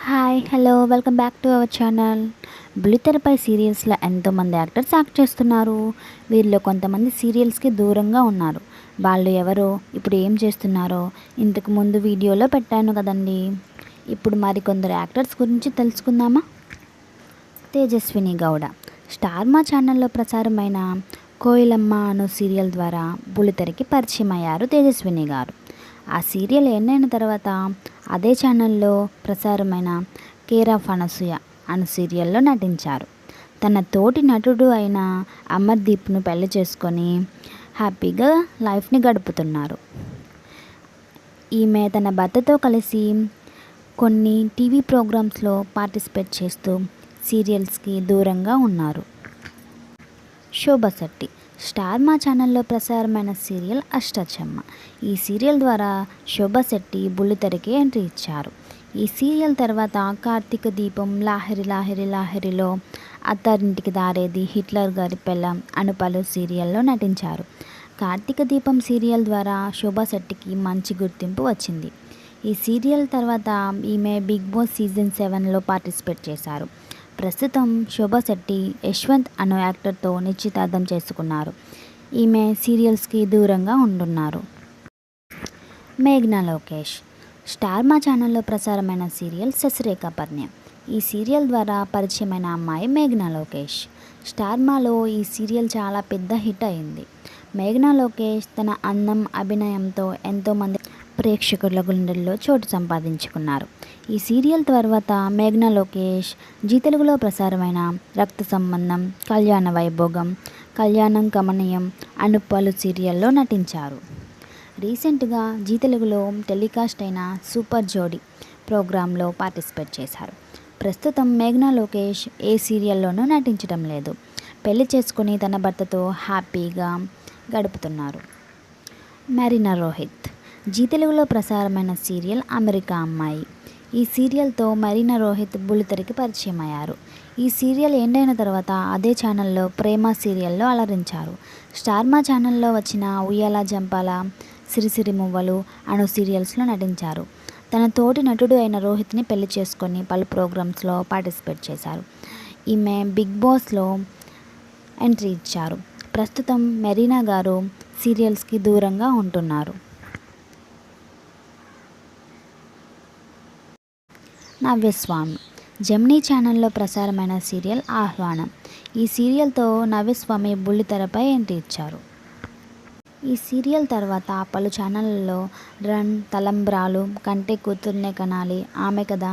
Hi hello welcome back to our channel. బుల్లితెరపై సీరియల్స్లో ఎంతోమంది యాక్టర్స్ యాక్ట్ చేస్తున్నారు. వీరిలో కొంతమంది సీరియల్స్కి దూరంగా ఉన్నారు. వాళ్ళు ఎవరో, ఇప్పుడు ఏం చేస్తున్నారో ఇంతకు ముందు వీడియోలో పెట్టాను కదండి. ఇప్పుడు మరికొందరు యాక్టర్స్ గురించి తెలుసుకుందామా. తేజస్విని గౌడ స్టార్ మా ఛానల్లో ప్రసారమైన కోయిలమ్మ అను సీరియల్ ద్వారా బుల్లితెరకి పరిచయం అయ్యారు తేజస్విని గారు. ఆ సీరియల్ ఎండ్ తర్వాత అదే ఛానల్లో ప్రసారమైన కేర్ ఆఫ్ అనసూయ అను సీరియల్లో నటించారు. తన తోటి నటుడు అయిన అమర్దీప్ను పెళ్లి చేసుకొని హ్యాపీగా లైఫ్ని గడుపుతున్నారు. ఈమె తన భర్తతో కలిసి కొన్ని టీవీ ప్రోగ్రామ్స్లో పార్టిసిపేట్ చేస్తూ సీరియల్స్కి దూరంగా ఉన్నారు. శోభా శెట్టి స్టార్ మా ఛానల్లో ప్రసారమైన సీరియల్ అష్టాచెమ్మ. ఈ సీరియల్ ద్వారా శోభా శెట్టి బుల్లితెరకి ఎంట్రీ ఇచ్చారు. ఈ సీరియల్ తర్వాత కార్తీక దీపం, లాహిరి లాహిరి లాహిరిలో, అత్తారింటికి దారేది, హిట్లర్ గారి పెళ్ళాం అను పలు సీరియల్లో నటించారు. కార్తీక దీపం సీరియల్ ద్వారా శోభా శెట్టికి మంచి గుర్తింపు వచ్చింది. ఈ సీరియల్ తర్వాత ఈమె బిగ్ బాస్ సీజన్ 7లో పార్టిసిపేట్ చేశారు. ప్రస్తుతం శోభా శెట్టి యశ్వంత్ అనే యాక్టర్తో నిశ్చితార్థం చేసుకున్నారు. ఈమె సీరియల్స్కి దూరంగా ఉంటున్నారు. మేఘ్నా లోకేష్ స్టార్ మా ఛానల్లో ప్రసారమైన సీరియల్ శశిరేఖ పరిణయం. ఈ సీరియల్ ద్వారా పరిచయమైన అమ్మాయి మేఘ్నా లోకేష్. స్టార్ మాలో ఈ సీరియల్ చాలా పెద్ద హిట్ అయింది. మేఘ్నా లోకేష్ తన అందం, అభినయంతో ఎంతోమంది ప్రేక్షకుల గుండెల్లో చోటు సంపాదించుకున్నారు. ఈ సీరియల్ తర్వాత మేఘ్నా లోకేష్ జీ తెలుగులో ప్రసారమైన రక్త సంబంధం, కళ్యాణ వైభోగం, కళ్యాణం కమనీయం అను పలు సీరియల్లో నటించారు. రీసెంట్గా జీ తెలుగులో టెలికాస్ట్ అయిన సూపర్ జోడీ ప్రోగ్రాంలో పార్టిసిపేట్ చేశారు. ప్రస్తుతం మేఘ్నా లోకేష్ ఏ సీరియల్లోనూ నటించడం లేదు. పెళ్లి చేసుకుని తన భర్తతో హ్యాపీగా గడుపుతున్నారు. మరీనా రోహిత్ జీ తెలుగులో ప్రసారమైన సీరియల్ అమెరికా అమ్మాయి. ఈ సీరియల్తో మరీనా రోహిత్ బుల్లితెరకి పరిచయం అయ్యారు. ఈ సీరియల్ ఎండ్ అయిన తర్వాత అదే ఛానల్లో ప్రేమ సీరియల్లో అలరించారు. స్టార్ మా ఛానల్లో వచ్చిన ఉయ్యాల జంపాల, సిరిసిరి మువ్వలు అను సీరియల్స్లో నటించారు. తన తోటి నటుడు అయిన రోహిత్ని పెళ్లి చేసుకొని పలు ప్రోగ్రామ్స్లో పార్టిసిపేట్ చేశారు. ఈమె బిగ్ బాస్లో ఎంట్రీ ఇచ్చారు. ప్రస్తుతం మరీనా గారు సీరియల్స్కి దూరంగా ఉంటున్నారు. నవ్యస్వామి జెమినీ ఛానల్లో ప్రసారమైన సీరియల్ ఆహ్వానం. ఈ సీరియల్తో నవ్యస్వామి బుల్లితెరపై ఎంట్రీ ఇచ్చారు. ఈ సీరియల్ తర్వాత పలు ఛానళ్లలో రన్, తలంబ్రాలు, కంటే కూతుర్నే కనాలి, ఆమె కథ,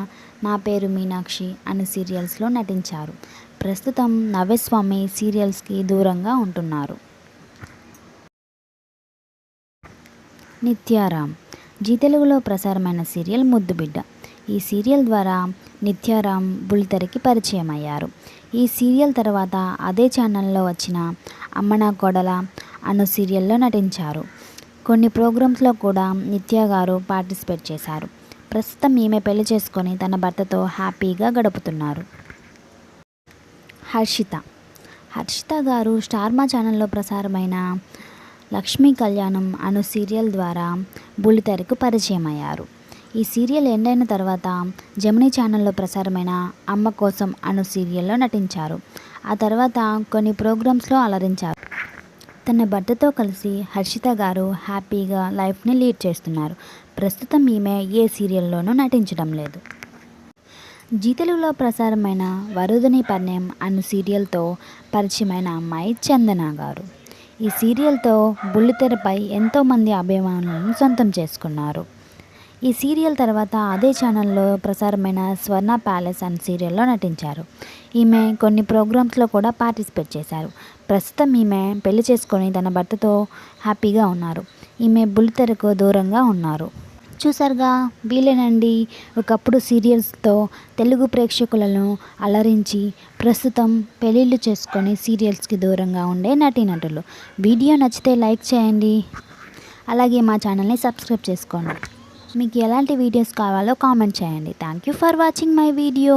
నా పేరు మీనాక్షి అనే సీరియల్స్లో నటించారు. ప్రస్తుతం నవ్యస్వామి సీరియల్స్కి దూరంగా ఉంటున్నారు. నిత్యారామ్ జీ తెలుగులో ప్రసారమైన సీరియల్ ముద్దుబిడ్డ. ఈ సీరియల్ ద్వారా నిత్యారామ్ బుల్లితెరకి పరిచయం అయ్యారు. ఈ సీరియల్ తర్వాత అదే ఛానల్లో వచ్చిన అమ్మనా కోడల అను సీరియల్లో నటించారు. కొన్ని ప్రోగ్రామ్స్లో కూడా నిత్య గారు పార్టిసిపేట్ చేశారు. ప్రస్తుతం ఈమె పెళ్లి చేసుకొని తన భర్తతో హ్యాపీగా గడుపుతున్నారు. హర్షిత గారు స్టార్ మా ఛానల్లో ప్రసారమైన లక్ష్మీ కళ్యాణం అను సీరియల్ ద్వారా బుల్లితెరకు పరిచయం అయ్యారు. ఈ సీరియల్ ఎండ్ అయిన తర్వాత జెమినీ ఛానల్లో ప్రసారమైన అమ్మ కోసం అను సీరియల్లో నటించారు. ఆ తర్వాత కొన్ని ప్రోగ్రామ్స్లో అలరించారు. తన భర్తతో కలిసి హర్షిత గారు హ్యాపీగా లైఫ్ని లీడ్ చేస్తున్నారు. ప్రస్తుతం ఈమె ఏ సీరియల్లోనూ నటించడం లేదు. జీ తెలుగులో ప్రసారమైన వరుదని పరిణయం అను సీరియల్తో పరిచయమైన అమ్మాయి చందన గారు. ఈ సీరియల్తో బుల్లితెరపై ఎంతోమంది అభిమానులను సొంతం చేసుకున్నారు. ఈ సీరియల్ తర్వాత అదే ఛానల్లో ప్రసారమైన స్వర్ణ ప్యాలెస్ అనే సీరియల్లో నటించారు. ఈమె కొన్ని ప్రోగ్రామ్స్లో కూడా పార్టిసిపేట్ చేశారు. ప్రస్తుతం ఈమె పెళ్లి చేసుకొని తన భర్తతో హ్యాపీగా ఉన్నారు. ఈమె బుల్లితెరకు దూరంగా ఉన్నారు. చూసారుగా, వీళ్ళేనండి ఒకప్పుడు సీరియల్స్తో తెలుగు ప్రేక్షకులను అలరించి ప్రస్తుతం పెళ్ళిళ్ళు చేసుకొని సీరియల్స్కి దూరంగా ఉండే నటీనటులు. వీడియో నచ్చితే లైక్ చేయండి, అలాగే మా ఛానల్ని సబ్స్క్రైబ్ చేసుకోండి. మీకు ఎలాంటి వీడియోస్ కావాలో కామెంట్ చేయండి. Thank you for watching my video.